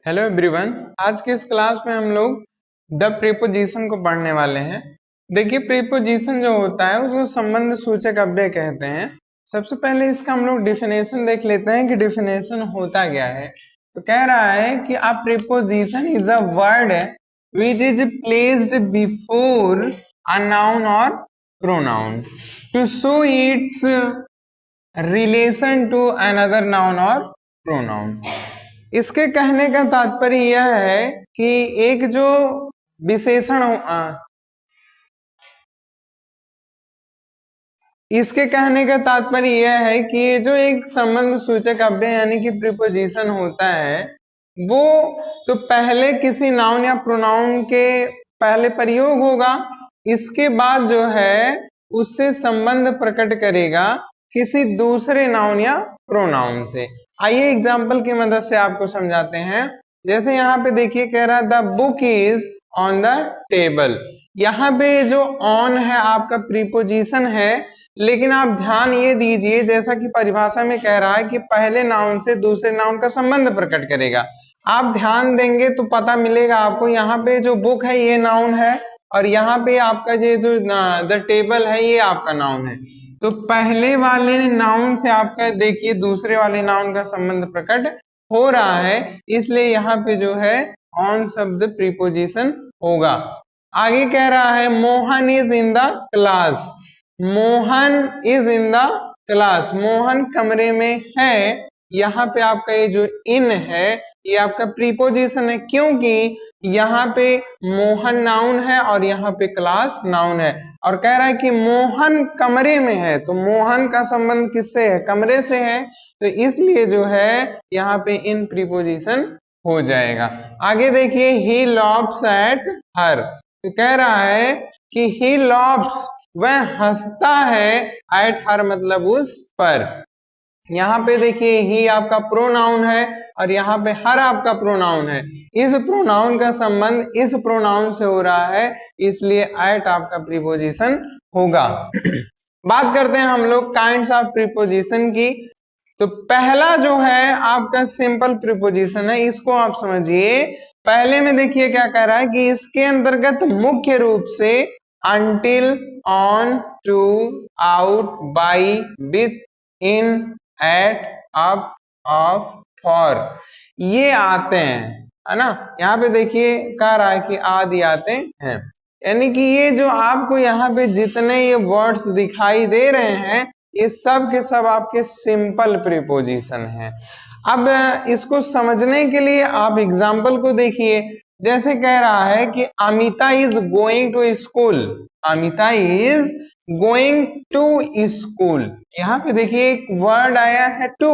Hello everyone. आज के इस क्लास में हम लोग द प्रीपोजिशन को पढ़ने वाले हैं। देखिए, प्रीपोजिशन जो होता है उसको संबंध सूचक अव्यय कहते हैं। सबसे पहले इसका हम लोग डिफिनेशन देख लेते हैं कि डिफिनेशन होता क्या है। तो कह रहा है कि a preposition is a word which is placed before a noun और pronoun to show its relation to another noun और प्रोनाउन। इसके कहने का तात्पर्य यह है कि एक जो विशेषण इसके कहने का तात्पर्य यह है कि ये जो एक संबंध सूचक अव्यय यानी कि प्रीपोजिशन होता है वो तो पहले किसी नाउन या प्रोनाउन के पहले प्रयोग होगा, इसके बाद जो है उससे संबंध प्रकट करेगा किसी दूसरे नाउन या प्रोनाउन से। आइए एग्जाम्पल की मदद से आपको समझाते हैं। जैसे यहाँ पे देखिए, कह रहा है the book is on the table. यहाँ पे जो ऑन है आपका प्रीपोजिशन है, लेकिन आप ध्यान ये दीजिए जैसा कि परिभाषा में कह रहा है कि पहले नाउन से दूसरे नाउन का संबंध प्रकट करेगा। आप ध्यान देंगे तो पता मिलेगा आपको, यहाँ पे जो बुक है ये नाउन है और यहाँ पे आपका ये जो द टेबल है ये आपका नाउन है। तो पहले वाले नाउन से आपका देखिए दूसरे वाले नाउन का संबंध प्रकट हो रहा है, इसलिए यहाँ पे जो है ऑन शब्द प्रीपोजिशन होगा। आगे कह रहा है Mohan is in the class. Mohan is in the class, Mohan कमरे में है। यहाँ पे आपका ये जो इन है ये आपका प्रीपोजिशन है, क्योंकि यहाँ पे मोहन नाउन है और यहाँ पे क्लास नाउन है। और कह रहा है कि मोहन कमरे में है, तो मोहन का संबंध किससे है? कमरे से है, तो इसलिए जो है यहाँ पे इन प्रीपोजिशन हो जाएगा। आगे देखिए, ही लॉफ्स एट हर। तो कह रहा है कि ही लॉफ्स, वह हंसता है, एट हर मतलब उस पर। यहाँ पे देखिए ही आपका प्रोनाउन है और यहाँ पे हर आपका प्रोनाउन है। इस प्रोनाउन का संबंध इस प्रोनाउन से हो रहा है, इसलिए एट आपका प्रीपोजिशन होगा। बात करते हैं हम लोग काइंड्स ऑफ प्रीपोजिशन की। तो पहला जो है आपका सिंपल प्रीपोजिशन है, इसको आप समझिए। पहले में देखिए क्या कह रहा है कि इसके अंतर्गत मुख्य रूप से until, on, to, out, by, with, in, at, up, of, for ये आते हैं, है ना। यहाँ पे देखिए कह रहा है कि आदि आते हैं, यानी कि ये जो आपको यहाँ पे जितने ये वर्ड्स दिखाई दे रहे हैं ये सब के सब आपके सिंपल प्रीपोजिशन हैं। अब इसको समझने के लिए आप एग्जाम्पल को देखिए। जैसे कह रहा है कि Amita is going to school. Amita is going to school, यहाँ पे देखिए एक वर्ड आया है टू,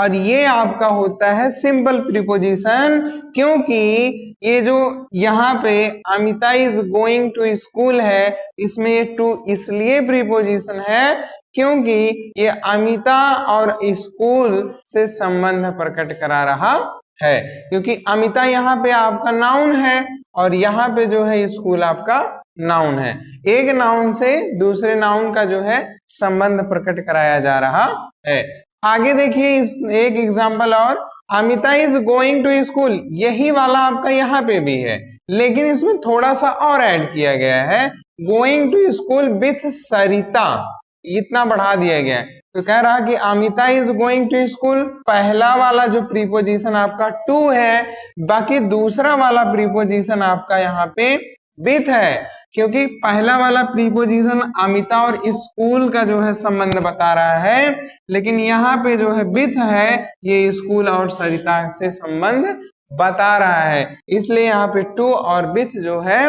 और ये आपका होता है सिंपल प्रीपोजिशन, क्योंकि ये जो यहाँ पे Amita is going to school है इसमें टू इसलिए प्रीपोजिशन है क्योंकि ये अमिता और स्कूल से संबंध प्रकट करा रहा है, क्योंकि अमिता यहाँ पे आपका नाउन है और यहाँ पे जो है स्कूल आपका नाउन है। एक नाउन से दूसरे नाउन का जो है संबंध प्रकट कराया जा रहा है। आगे देखिए इस एक एग्जाम्पल और, Amita is going to school, यही वाला आपका यहाँ पे भी है, लेकिन इसमें थोड़ा सा और ऐड किया गया है, going to school with Sarita, इतना बढ़ा दिया गया है। तो कह रहा कि Amita is going to school, पहला वाला जो प्रीपोजिशन आपका टू है, बाकी दूसरा वाला प्रीपोजिशन आपका यहाँ पे विथ है, क्योंकि पहला वाला प्रीपोजिशन अमिता और स्कूल का जो है संबंध बता रहा है, लेकिन यहाँ पे जो है विथ है ये स्कूल और सरिता से संबंध बता रहा है, इसलिए यहाँ पे टू और विथ जो है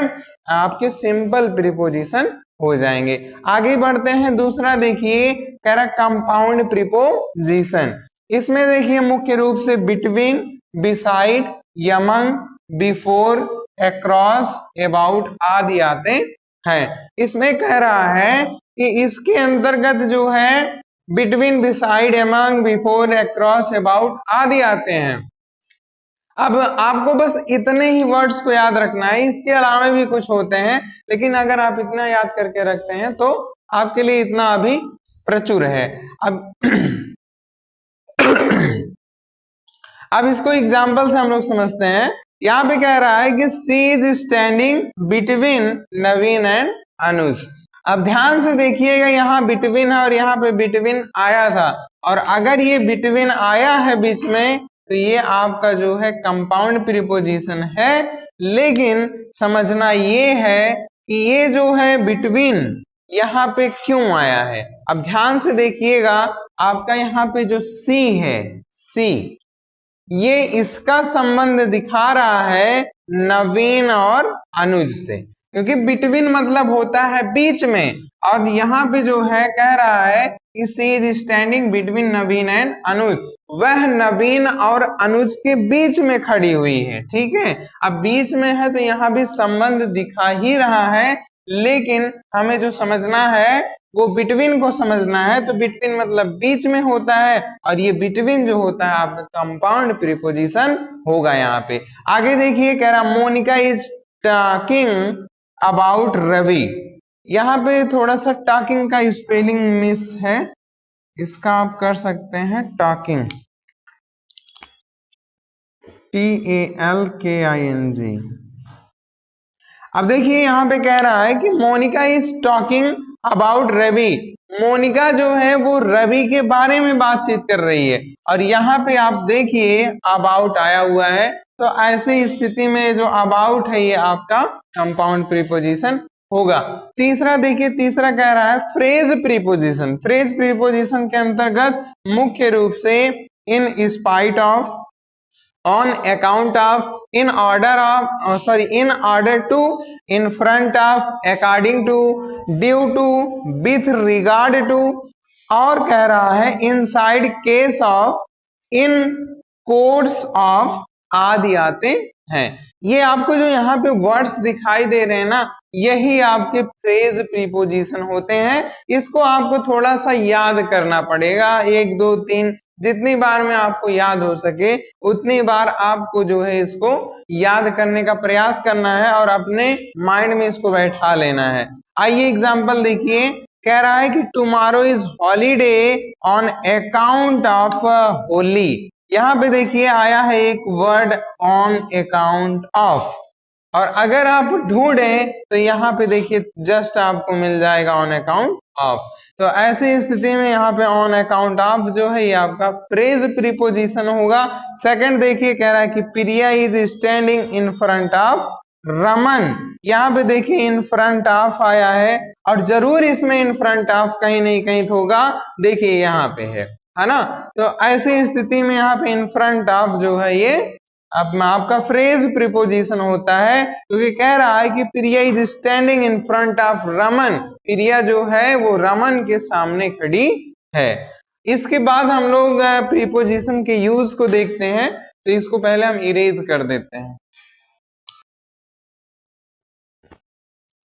आपके सिंपल प्रीपोजिशन हो जाएंगे। आगे बढ़ते हैं, दूसरा देखिए कह रहा कंपाउंड प्रीपोजिशन। इसमें देखिए मुख्य रूप से between, beside, among, before, across, about आदि आते हैं। इसमें कह रहा है कि इसके अंतर्गत जो है between, beside, among, before, across, about आदि आते हैं। अब आपको बस इतने ही वर्ड्स को याद रखना है, इसके अलावा भी कुछ होते हैं, लेकिन अगर आप इतना याद करके रखते हैं तो आपके लिए इतना अभी प्रचुर है। अब अब इसको एग्जाम्पल से हम लोग समझते हैं। यहाँ पे कह रहा है कि she is standing between Naveen and Anuj. अब ध्यान से देखिएगा, यहाँ बिटवीन है और यहाँ पे बिटवीन आया था, और अगर ये बिटवीन आया है बीच में तो ये आपका जो है कंपाउंड प्रीपोजिशन है। लेकिन समझना ये है कि ये जो है बिटवीन यहाँ पे क्यों आया है। अब ध्यान से देखिएगा, आपका यहाँ पे जो सी है, सी, ये इसका संबंध दिखा रहा है नवीन और अनुज से, क्योंकि बिटवीन मतलब होता है बीच में, और यहाँ पे जो है कह रहा है कि she is standing between Naveen and Anuj, वह नवीन और अनुज के बीच में खड़ी हुई है। ठीक है, अब बीच में है तो यहाँ भी संबंध दिखा ही रहा है, लेकिन हमें जो समझना है वो बिटवीन को समझना है। तो बिटवीन मतलब बीच में होता है, और ये बिटवीन जो होता है आपका कंपाउंड प्रीपोजिशन होगा। यहाँ पे आगे देखिए, कह रहा Monika is talking about Ravi. यहाँ पे थोड़ा सा टॉकिंग का स्पेलिंग मिस है, इसका आप कर सकते हैं टॉकिंग, TALKING। अब देखिए यहाँ पे कह रहा है कि Monika is talking about Ravi. Monika जो है वो रवि के बारे में बातचीत कर रही है, और यहाँ पे आप देखिए अबाउट आया हुआ है, तो ऐसी स्थिति में जो अबाउट है ये आपका कंपाउंड प्रीपोजिशन होगा। तीसरा देखिए, तीसरा कह रहा है फ्रेज प्रीपोजिशन। फ्रेज प्रीपोजिशन के अंतर्गत मुख्य रूप से in spite of, on account of, in order of, in order to, in front of, according to, due to, with regard to, और कह रहा है inside case of, in course of आदि आते हैं। ये आपको जो यहाँ पे वर्ड्स दिखाई दे रहे हैं ना, यही आपके फ्रेज प्रीपोजिशन होते हैं। इसको आपको थोड़ा सा याद करना पड़ेगा, 1 2 3, जितनी बार में आपको याद हो सके उतनी बार आपको जो है इसको याद करने का प्रयास करना है, और अपने माइंड में इसको बैठा लेना है। आइए एग्जांपल देखिए, कह रहा है कि tomorrow is holiday on account of Holi. यहाँ पे देखिए आया है एक वर्ड ऑन अकाउंट ऑफ, और अगर आप ढूंढें तो यहाँ पे देखिए जस्ट आपको मिल जाएगा ऑन अकाउंट ऑफ। तो ऐसी स्थिति में यहाँ पे ऑन अकाउंट ऑफ जो है ये आपका फ्रेज प्रीपोजिशन होगा। सेकंड देखिए, कह रहा है कि Priya is standing in front of Raman. यहाँ पे देखिए इन फ्रंट ऑफ आया है, और जरूर इसमें इन फ्रंट ऑफ कहीं नहीं कहीं तो होगा, देखिए यहाँ पे है ना। तो ऐसी स्थिति में यहाँ पे इन फ्रंट ऑफ जो है ये अब आपका फ्रेज प्रीपोजिशन होता है, क्योंकि कह रहा है कि Priya is standing in front of Raman. Priya जो है वो रमन के सामने खड़ी है। इसके बाद हम लोग प्रीपोजिशन के यूज को देखते हैं, तो इसको पहले हम इरेज कर देते हैं।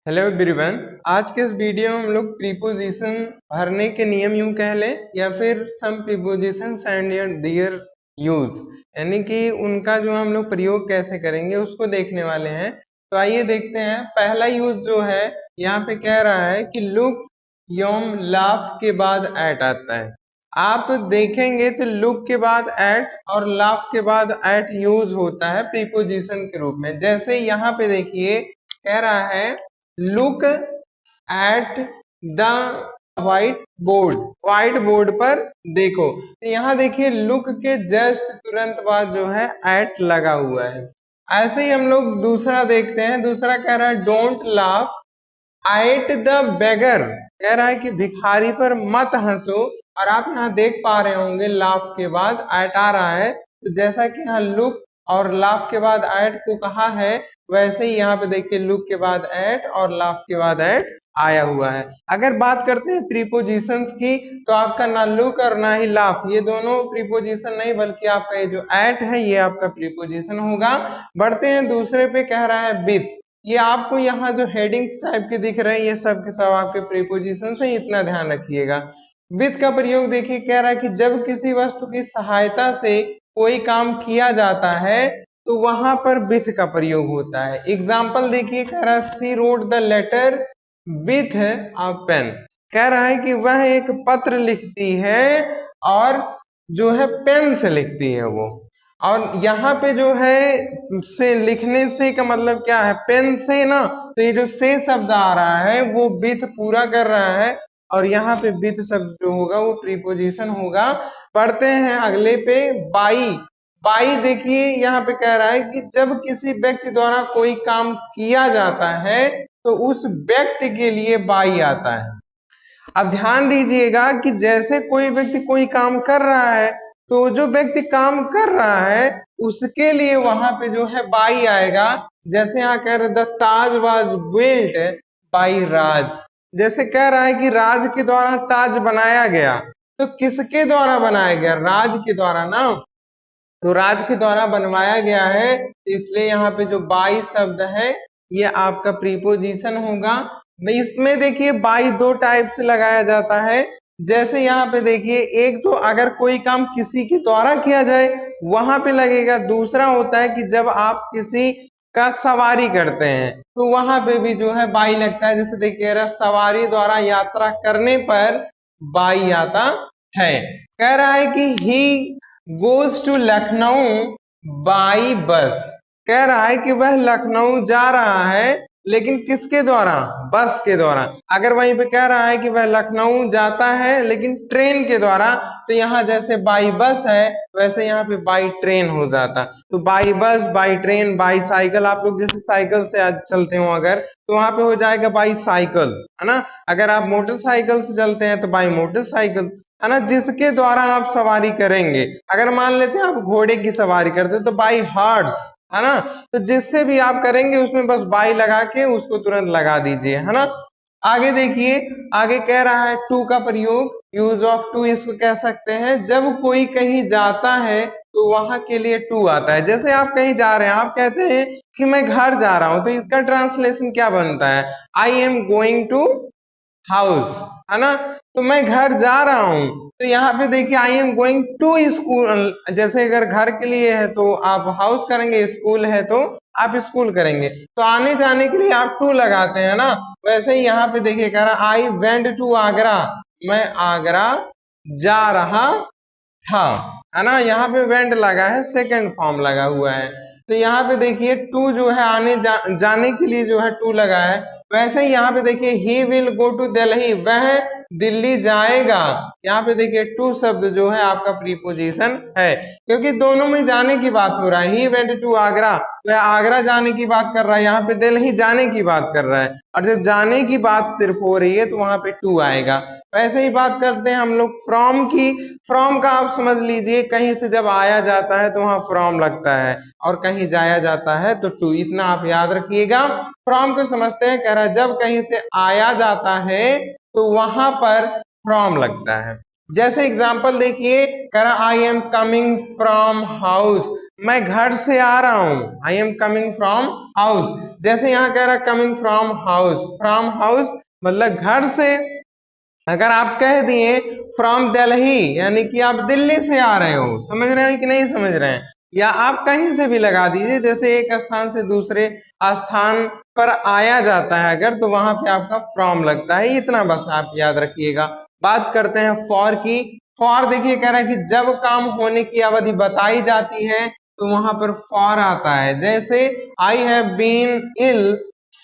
हेलो एवरीवन, आज के इस वीडियो में हम लोग प्रीपोजिशन भरने के नियम यूं कह लें, या फिर सम प्रीपोजिशंस एंड देयर यूज, यानी कि उनका जो हम लोग प्रयोग कैसे करेंगे उसको देखने वाले हैं। तो आइए देखते हैं। पहला यूज जो है यहाँ पे कह रहा है कि लुक यम लाफ के बाद एट आता है। आप देखेंगे तो लुक के बाद एट और लाफ के बाद एट यूज होता है प्रीपोजिशन के रूप में। जैसे यहाँ पे देखिए कह रहा है look at the white board, white board पर देखो। तो यहाँ देखिए लुक के जस्ट तुरंत बाद जो है एट लगा हुआ है। ऐसे ही हम लोग दूसरा देखते हैं। दूसरा कह रहा है don't laugh at the beggar, कह रहा है कि भिखारी पर मत हंसो। और आप यहाँ देख पा रहे होंगे लाफ के बाद एट आ रहा है, तो जैसा कि यहाँ लुक और लाफ के बाद एट को कहा है, वैसे ही यहाँ पे देखिए लुक के बाद एट और लाफ के बाद एट आया हुआ है। अगर बात करते हैं प्रीपोजिशंस की, तो आपका ना लुक और ना ही लाफ, ये दोनों प्रीपोजिशन नहीं, बल्कि आपका ये जो एट है ये आपका प्रीपोजिशन होगा। बढ़ते हैं दूसरे पे, कह रहा है विथ। ये आपको यहाँ जो हेडिंग्स टाइप के दिख रहे हैं ये सब के सब आपके प्रीपोजिशन से, इतना ध्यान रखिएगा। विथ का प्रयोग देखिए, कह रहा है कि जब किसी वस्तु की सहायता से कोई काम किया जाता है तो वहां पर विथ का प्रयोग होता है। एग्जाम्पल देखिए, कह रहा है she wrote the letter with a pen, कह रहा है कि वह एक पत्र लिखती है और जो है पेन से लिखती है वो। और यहाँ पे जो है से लिखने से का मतलब क्या है, पेन से ना, तो ये जो से शब्द आ रहा है वो विथ पूरा कर रहा है, और यहाँ पे विथ शब्द जो होगा वो प्रीपोजिशन होगा। पढ़ते हैं अगले पे, बाई। बाई देखिए यहाँ पे कह रहा है कि जब किसी व्यक्ति द्वारा कोई काम किया जाता है तो उस व्यक्ति के लिए बाई आता है। अब ध्यान दीजिएगा कि जैसे कोई व्यक्ति कोई काम कर रहा है तो जो व्यक्ति काम कर रहा है उसके लिए वहां पे जो है बाई आएगा। जैसे यहाँ कह रहे the Taj was built by Raj, जैसे कह रहा है कि राज के द्वारा ताज बनाया गया, तो किसके द्वारा बनाया गया, राज के द्वारा ना, तो राज के द्वारा बनवाया गया है, इसलिए यहाँ पे जो बाई शब्द है ये आपका प्रीपोजिशन होगा। इसमें देखिए बाई दो टाइप से लगाया जाता है। जैसे यहाँ पे देखिए, एक तो अगर कोई काम किसी के द्वारा किया जाए वहां पे लगेगा, दूसरा होता है कि जब आप किसी का सवारी करते हैं तो वहां पे भी जो है बाई लगता है। जैसे देखिए सवारी द्वारा यात्रा करने पर बाई आता है। कह रहा है कि he goes to Lucknow by bus, कह रहा है कि वह लखनऊ जा रहा है लेकिन किसके द्वारा, बस के द्वारा। अगर वहीं पे कह रहा है कि वह लखनऊ जाता है लेकिन ट्रेन के द्वारा, तो यहाँ जैसे बाई बस है वैसे यहाँ पे बाई ट्रेन हो जाता। तो by bus, by train, by cycle, आप लोग जैसे साइकिल से आज चलते हो अगर, तो वहां पे हो जाएगा बाई साइकिल, है ना। अगर आप मोटरसाइकिल से चलते हैं तो बाई मोटरसाइकिल, है ना, जिसके द्वारा आप सवारी करेंगे। अगर मान लेते हैं आप घोड़े की सवारी करते हैं तो बाई हॉर्स, है ना, तो जिससे भी आप करेंगे उसमें बस बाई लगा के उसको तुरंत लगा दीजिए, है ना। आगे देखिए, आगे कह रहा है टू का प्रयोग, यूज ऑफ टू इसको कह सकते हैं, जब कोई कहीं जाता है तो वहां के लिए टू आता है। जैसे आप कहीं जा रहे हैं, आप कहते हैं कि मैं घर जा रहा हूं, तो इसका ट्रांसलेशन क्या बनता है, I am going to house, है ना, तो मैं घर जा रहा हूं। तो यहाँ पे देखिए I am going to school, जैसे अगर घर के लिए है तो आप हाउस करेंगे, स्कूल है तो आप स्कूल करेंगे, तो आने जाने के लिए आप टू लगाते हैं ना। वैसे ही यहाँ पे देखिए कह रहा आई वेंट टू आगरा, मैं आगरा जा रहा था, है ना, यहाँ पे वेंट लगा है, सेकंड फॉर्म लगा हुआ है। तो यहाँ पे देखिए टू जो है आने जाने के लिए जो है टू लगा है। वैसे ही यहाँ पे देखिए he will go to Delhi, वह दिल्ली जाएगा, यहाँ पे देखिए टू शब्द जो है आपका प्रीपोजिशन है, क्योंकि दोनों में जाने की बात हो रहा है। ही वेंट टू आगरा, वह आगरा जाने की बात कर रहा है, यहाँ पे दिल्ली जाने की बात कर रहा है, और जब जाने की बात सिर्फ हो रही है तो वहां पे टू आएगा। वैसे ही बात करते हैं हम लोग फ्रॉम की। फ्रॉम का आप समझ लीजिए, कहीं से जब आया जाता है तो वहां फ्रॉम लगता है, और कहीं जाया जाता है तो टू, इतना आप याद रखिएगा। फ्रॉम को समझते हैं, कह रहा है जब कहीं से आया जाता है तो वहां पर फ्रॉम लगता है। जैसे एग्जांपल देखिए, कह रहा I am coming from house, मैं घर से आ रहा हूं, I am coming from house. जैसे यहाँ कह रहा coming from house, from house मतलब घर से। अगर आप कह दिए फ्रॉम दिल्ली, यानी कि आप दिल्ली से आ रहे हो, समझ रहे हैं कि नहीं समझ रहे हैं, या आप कहीं से भी लगा दीजिए, जैसे एक स्थान से दूसरे स्थान पर आया जाता है अगर, तो वहां पे आपका फ्रॉम लगता है। इतना बस आप याद रखिएगा। बात करते हैं फॉर की। फॉर देखिए कह रहा है कि जब काम होने की अवधि बताई जाती है तो वहां पर फॉर आता है। जैसे I have been ill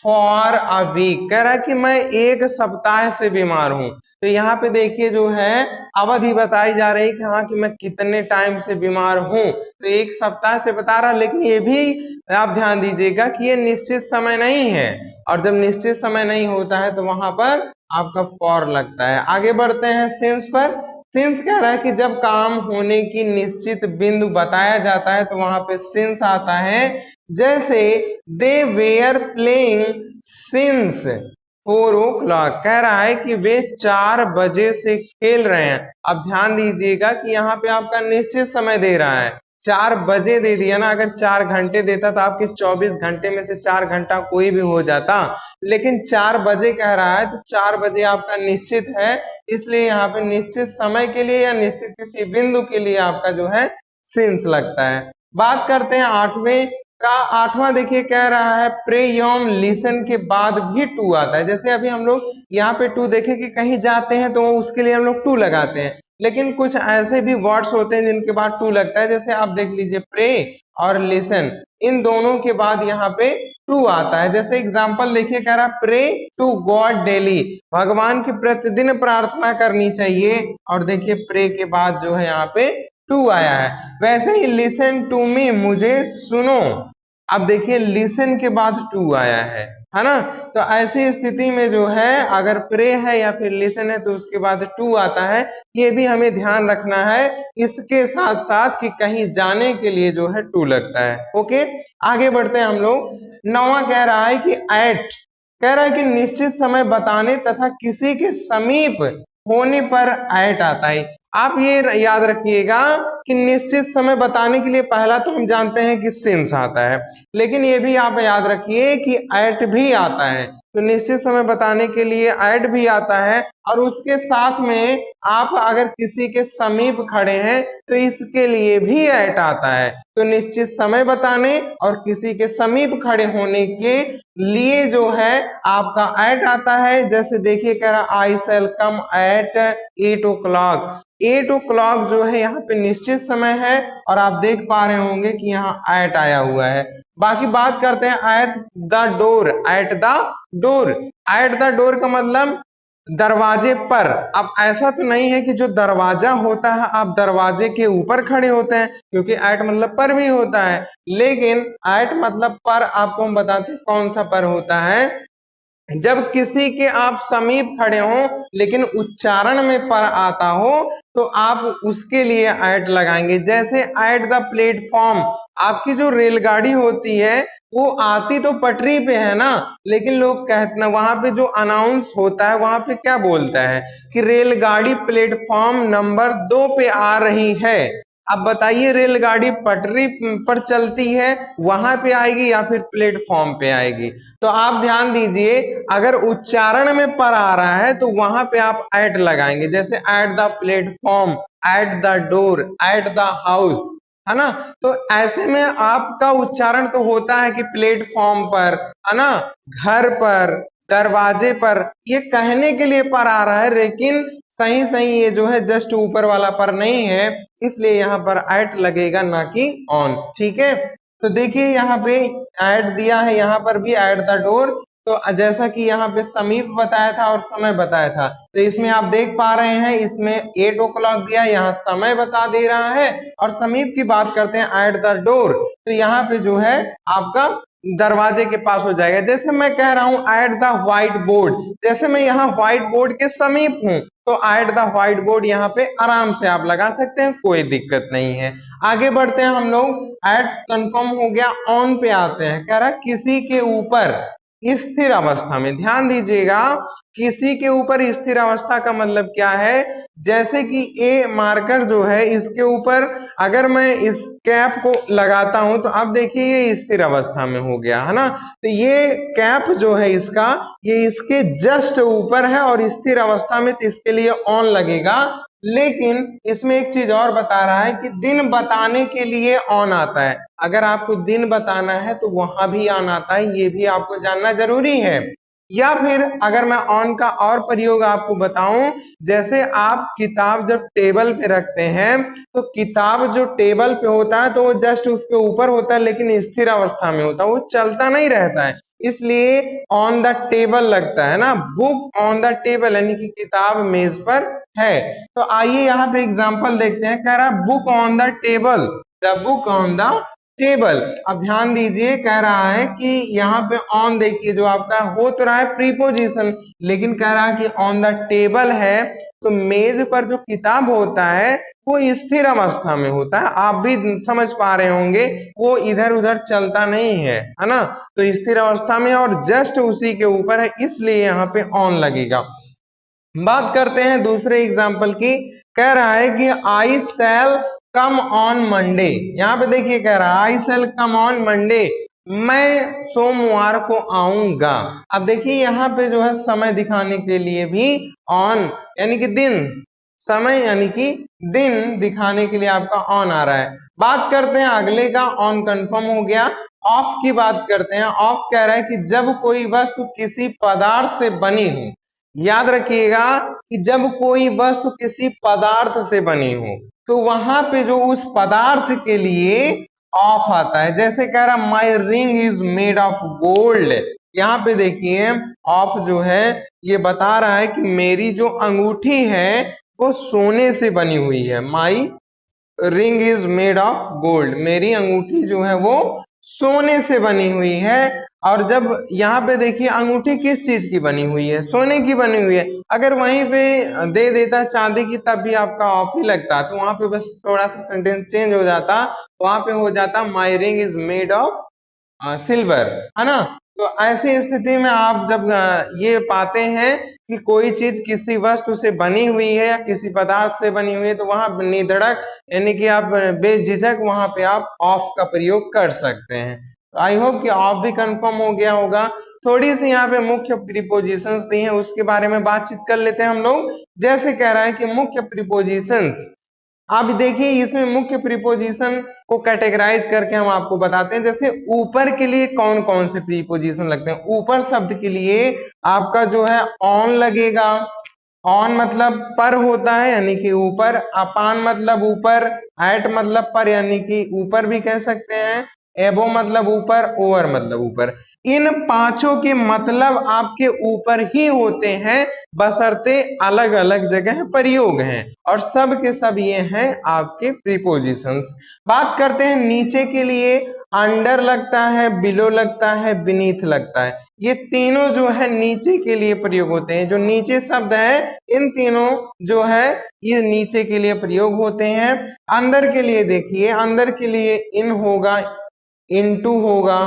for a week, कह रहा है कि मैं एक सप्ताह से बीमार हूं। तो यहाँ पे देखिए जो है अवधि बताई जा रही है कि हाँ कि मैं कितने टाइम से बीमार हूं, तो एक सप्ताह से बता रहा, लेकिन ये भी आप ध्यान दीजिएगा कि ये निश्चित समय नहीं है, और जब निश्चित समय नहीं होता है तो वहां पर आपका फॉर लगता है। आगे बढ़ते हैं सिंस पर। सिंस कह रहा है कि जब काम होने की निश्चित बिंदु बताया जाता है तो वहां पे सिंस आता है। जैसे दे वेयर प्लेइंग सिंस 4 o'clock, कह रहा है कि वे 4 बजे से खेल रहे हैं। अब ध्यान दीजिएगा कि यहाँ पे आपका निश्चित समय दे रहा है, 4 बजे दे दिया ना, अगर 4 घंटे देता तो आपके 24 घंटे में से 4 घंटा कोई भी हो जाता, लेकिन 4 बजे कह रहा है तो 4 बजे आपका निश्चित है, इसलिए यहाँ पे निश्चित समय के लिए या निश्चित किसी बिंदु के लिए आपका जो है सिंस लगता है। बात करते हैं आठवें का। आठवां देखिए कह रहा है प्रे यॉम लिसन के बाद भी टू आता है। जैसे अभी हम लोग यहाँ पे टू देखे कि कहीं जाते हैं तो उसके लिए हम लोग टू लगाते हैं, लेकिन कुछ ऐसे भी वर्ड्स होते हैं जिनके बाद टू लगता है, जैसे आप देख लीजिए प्रे और लिसन, इन दोनों के बाद यहाँ पे टू आता है। जैसे एग्जांपल देखिए, कह रहा प्रे टू गॉड डेली, भगवान की प्रतिदिन प्रार्थना करनी चाहिए, और देखिए प्रे के बाद जो है यहाँ पे टू आया है। वैसे ही लिसन टू मी, मुझे सुनो, अब देखिए लिसन के बाद टू आया है ना। तो ऐसी स्थिति में जो है अगर प्रे है या फिर लिसन है तो उसके बाद टू आता है, ये भी हमें ध्यान रखना है। इसके साथ साथ कि कहीं जाने के लिए जो है टू लगता है। ओके, आगे बढ़ते हैं हम लोग। नौवां कह रहा है कि एट, कह रहा है कि निश्चित समय बताने तथा किसी के समीप होने पर एट आता है। आप ये याद रखिएगा कि निश्चित समय बताने के लिए पहला तो हम जानते हैं कि सिंस आता है, लेकिन ये भी आप याद रखिए कि एट भी आता है। तो निश्चित समय बताने के लिए एट भी आता है, और उसके साथ में आप अगर किसी के समीप खड़े हैं तो इसके लिए भी एट आता है। तो निश्चित समय बताने और किसी के समीप खड़े होने के लिए जो है आपका एट आता है। जैसे देखिए कह रहा आई शैल कम एट 8 o'clock, 8 o'clock जो है यहाँ पे निश्चित समय है, और आप देख पा रहे होंगे कि यहाँ एट आया हुआ है। बाकी बात करते हैं at the door, at the door, at the door का मतलब दरवाजे पर। अब ऐसा तो नहीं है कि जो दरवाजा होता है आप दरवाजे के ऊपर खड़े होते हैं, क्योंकि एट मतलब पर भी होता है, लेकिन एट मतलब पर आपको हम बताते हैं कौन सा पर होता है, जब किसी के आप समीप खड़े हो लेकिन उच्चारण में पर आता हो तो आप उसके लिए एट लगाएंगे। जैसे एट द प्लेटफॉर्म, आपकी जो रेलगाड़ी होती है वो आती तो पटरी पे है ना, लेकिन लोग कहते हैं वहां पे जो अनाउंस होता है वहां पे क्या बोलता है कि रेलगाड़ी प्लेटफॉर्म नंबर 2 पे आ रही है। अब बताइए रेलगाड़ी पटरी पर चलती है वहां पे आएगी या फिर प्लेटफॉर्म पे आएगी? तो आप ध्यान दीजिए, अगर उच्चारण में पर आ रहा है तो वहां पे आप एट लगाएंगे, जैसे at the platform, at the door, at the house, है ना। तो ऐसे में आपका उच्चारण तो होता है कि प्लेटफॉर्म पर, है ना, घर पर, दरवाजे पर, ये कहने के लिए पर आ रहा है, लेकिन सही सही ये जो है जस्ट ऊपर वाला पर नहीं है, इसलिए यहाँ पर एट लगेगा ना कि ऑन। ठीक है, तो देखिए यहाँ पे एट दिया है, यहाँ पर भी एट द डोर। तो जैसा कि यहाँ पे समीप बताया था और समय बताया था, तो इसमें आप देख पा रहे हैं इसमें 8 o'clock दिया, यहाँ समय बता दे रहा है, और समीप की बात करते हैं एट द डोर, तो यहाँ पे जो है आपका दरवाजे के पास हो जाएगा। जैसे मैं कह रहा हूं एट द व्हाइट बोर्ड, जैसे मैं यहाँ व्हाइट बोर्ड के समीप हूं तो एट द व्हाइट बोर्ड यहाँ पे आराम से आप लगा सकते हैं, कोई दिक्कत नहीं है। आगे बढ़ते हैं हम लोग, एट कंफर्म हो गया, ऑन पे आते हैं। कह रहा किसी के ऊपर स्थिर अवस्था में, ध्यान दीजिएगा, किसी के ऊपर स्थिर अवस्था का मतलब क्या है, जैसे कि ए मार्कर जो है इसके ऊपर अगर मैं इस कैप को लगाता हूं तो अब देखिए ये स्थिर अवस्था में हो गया, है ना। तो ये कैप जो है इसका, ये इसके जस्ट ऊपर है और स्थिर अवस्था में, तो इसके लिए ऑन लगेगा। लेकिन इसमें एक चीज और बता रहा है कि दिन बताने के लिए ऑन आता है। अगर आपको दिन बताना है तो वहां भी ऑन आता है, ये भी आपको जानना जरूरी है। या फिर अगर मैं ऑन का और प्रयोग आपको बताऊं, जैसे आप किताब जब टेबल पे रखते हैं तो किताब जो टेबल पे होता है तो वो जस्ट उसके ऊपर होता है, लेकिन स्थिर अवस्था में होता है, वो चलता नहीं रहता है, इसलिए ऑन द टेबल लगता है ना। बुक ऑन द टेबल यानी कि किताब मेज पर है। तो आइए यहाँ पे एग्जाम्पल देखते हैं, कह रहा है book on the table, the book on the table. अब ध्यान दीजिए, कह रहा है कि यहाँ पे ऑन देखिए जो आपका हो तो रहा है प्रीपोजिशन, लेकिन कह रहा है कि ऑन द टेबल है, तो मेज पर जो किताब होता है वो स्थिर अवस्था में होता है, आप भी समझ पा रहे होंगे, वो इधर उधर चलता नहीं है ना। तो स्थिर अवस्था में और जस्ट उसी के ऊपर है, इसलिए यहाँ पे ऑन लगेगा। बात करते हैं दूसरे एग्जाम्पल की, कह रहा है कि आई शैल कम ऑन मंडे। यहाँ पे देखिए कह रहा है आई शैल कम ऑन मंडे, मैं सोमवार को आऊंगा। अब देखिए यहाँ पे जो है समय दिखाने के लिए भी ऑन यानी कि दिन, समय यानी कि दिन दिखाने के लिए आपका ऑन आ रहा है। बात करते हैं अगले का, ऑन कंफर्म हो गया। ऑफ की बात करते हैं, ऑफ कह रहा है कि जब कोई वस्तु किसी पदार्थ से बनी हो, याद रखिएगा कि जब कोई वस्तु किसी पदार्थ से बनी हो तो वहां पे जो उस पदार्थ के लिए ऑफ आता है। जैसे कह रहा my ring is made of gold, यहाँ पे देखिए ऑफ जो है ये बता रहा है कि मेरी जो अंगूठी है वो सोने से बनी हुई है। My ring is made of gold, मेरी अंगूठी जो है वो सोने से बनी हुई है। और जब यहाँ पे देखिए अंगूठी किस चीज की बनी हुई है, सोने की बनी हुई है। अगर वहीं पे दे देता चांदी की तब भी आपका ऑफ ही लगता, तो वहां पे बस थोड़ा सा सेंटेंस चेंज हो जाता, वहां पे हो जाता my ring is made of silver, है ना। तो ऐसी स्थिति में आप जब ये पाते हैं कि कोई चीज किसी वस्तु से बनी हुई है या किसी पदार्थ से बनी हुई है तो वहां निधड़क यानी कि आप बेझिझक वहां पे आप ऑफ का प्रयोग कर सकते हैं। आई होप कि ऑफ भी कंफर्म हो गया होगा। थोड़ी सी यहाँ पे मुख्य प्रीपोजिशंस दी हैं उसके बारे में बातचीत कर लेते हैं हम लोग। जैसे कह रहा है कि मुख्य प्रीपोजिशंस, आप देखिए इसमें मुख्य प्रीपोजिशन को कैटेगराइज करके हम आपको बताते हैं। जैसे ऊपर के लिए कौन कौन से प्रीपोजिशन लगते हैं। ऊपर शब्द के लिए आपका जो है ऑन लगेगा, ऑन मतलब पर होता है यानी कि ऊपर, अपान मतलब ऊपर, एट मतलब पर यानी कि ऊपर भी कह सकते हैं, एबो मतलब ऊपर, ओवर मतलब ऊपर। इन पांचों के मतलब आपके ऊपर ही होते हैं बशर्ते अलग अलग जगह प्रयोग हैं, और सब के सब ये हैं आपके प्रीपोजिशंस। बात करते हैं नीचे के लिए, अंडर लगता है, बिलो लगता है, बीनीथ लगता है। ये तीनों जो है नीचे के लिए प्रयोग होते हैं। जो नीचे शब्द है इन तीनों जो है ये नीचे के लिए प्रयोग होते हैं। अंदर के लिए देखिए, अंदर के लिए इन होगा, इनटू होगा,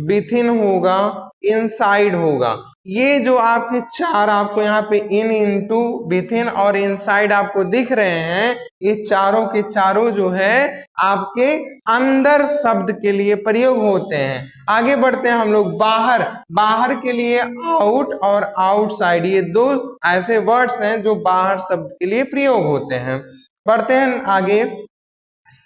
विथिन होगा, इनसाइड होगा। ये जो आपके चार आपको यहाँ पे इन, इनटू, विथिन और इनसाइड आपको दिख रहे हैं, ये चारों के चारों जो है आपके अंदर शब्द के लिए प्रयोग होते हैं। आगे बढ़ते हैं हम लोग। बाहर, बाहर के लिए आउट और आउटसाइड, ये दो ऐसे वर्ड्स हैं जो बाहर शब्द के लिए प्रयोग होते हैं। बढ़ते हैं आगे।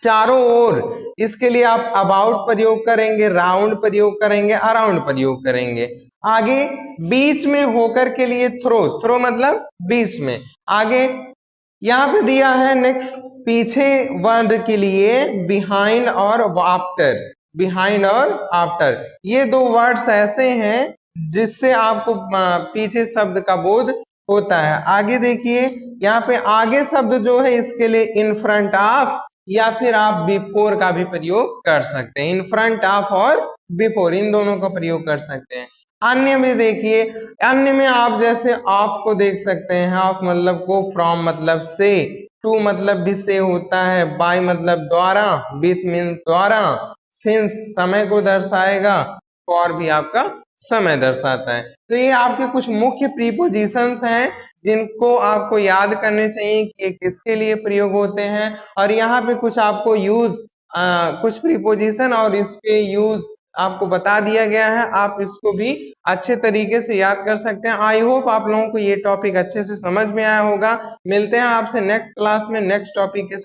चारों ओर, इसके लिए आप अबाउट प्रयोग करेंगे, राउंड प्रयोग करेंगे, अराउंड प्रयोग करेंगे। आगे बीच में होकर के लिए थ्रो, थ्रो मतलब बीच में। आगे यहाँ पे दिया है नेक्स्ट, पीछे वर्ड के लिए बिहाइंड और आफ्टर, बिहाइंड और आफ्टर, ये दो वर्ड्स ऐसे हैं जिससे आपको पीछे शब्द का बोध होता है। आगे देखिए यहाँ पे आगे शब्द जो है इसके लिए इन फ्रंट ऑफ या फिर आप बिफोर का भी प्रयोग कर सकते हैं। इन फ्रंट ऑफ और बिफोर इन दोनों का प्रयोग कर सकते हैं। अन्य में देखिए, अन्य में आप जैसे ऑफ को देख सकते हैं, ऑफ मतलब को, फ्रॉम मतलब से, टू मतलब भी से होता है, बाय मतलब द्वारा, विथ मीन्स द्वारा, सिंस समय को दर्शाएगा, फॉर भी आपका समय दर्शाता है। तो ये आपके कुछ मुख्य प्रीपोजिशंस हैं जिनको आपको याद करने चाहिए कि ये किसके लिए प्रयोग होते हैं। और यहाँ पे कुछ आपको यूज, कुछ प्रीपोजिशन और इसके यूज आपको बता दिया गया है। आप इसको भी अच्छे तरीके से याद कर सकते हैं। आई होप आप लोगों को ये टॉपिक अच्छे से समझ में आया होगा। मिलते हैं आपसे नेक्स्ट क्लास में नेक्स्ट टॉपिक के